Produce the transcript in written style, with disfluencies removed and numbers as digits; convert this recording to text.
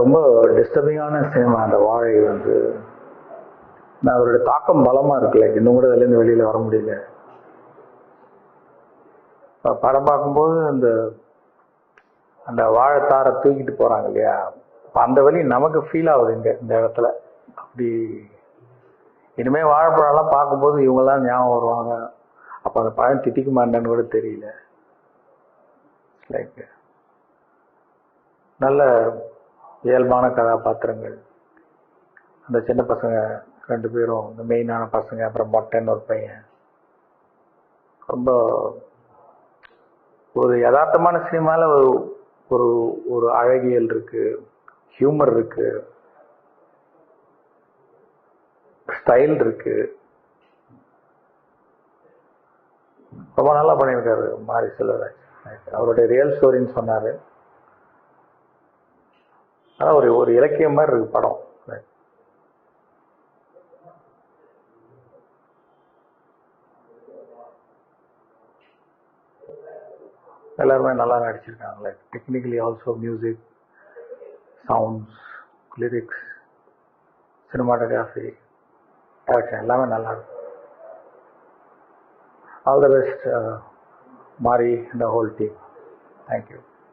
ரொம்ப டிஸ்டர்பிங்கான சினிமா அந்த வாழை வந்து. நான் அவருடைய தாக்கம் பலமா இருக்குல்ல, இன்னும் கூட அதுலேருந்து வெளியில வர முடியல. படம் பார்க்கும்போது அந்த அந்த வாழைத்தாரை தூக்கிட்டு போறாங்க இல்லையா, அந்த வழி நமக்கு ஃபீல் ஆகுது இந்த இடத்துல. அப்படி இனிமே வாழைப்பழம்லாம் பார்க்கும்போது இவங்கெல்லாம் ஞாபகம் வருவாங்க. அப்போ அந்த பழம் திட்டிக்குமான்னு கூட தெரியல. லைக் நல்ல இயல்பான கதாபாத்திரங்கள். அந்த சின்ன பசங்க 2 பேரும், இந்த மெயினான பசங்க, அப்புறம் மொட்டைன்னு ஒரு பையன். ரொம்ப ஒரு யதார்த்தமான சினிமால ஒரு ஒரு அழகியல் இருக்கு, ஹியூமர் இருக்கு, ஸ்டைல் இருக்கு. ரொம்ப நல்லா பண்ணியிருக்காரு மாரி செல்வராஜ். அவருடைய ரியல் ஸ்டோரின்னு சொன்னாரு. ஆனால் ஒரு இலக்கியம் மாதிரி இருக்கு படம். எல்லாருமே நல்லா நடிச்சிருக்காங்க. Like technically also, music, sounds, lyrics, cinematography, direction எல்லாமே நல்லா இருக்கும். ஆல் த பெஸ்ட் மாரி, the whole team. Thank you.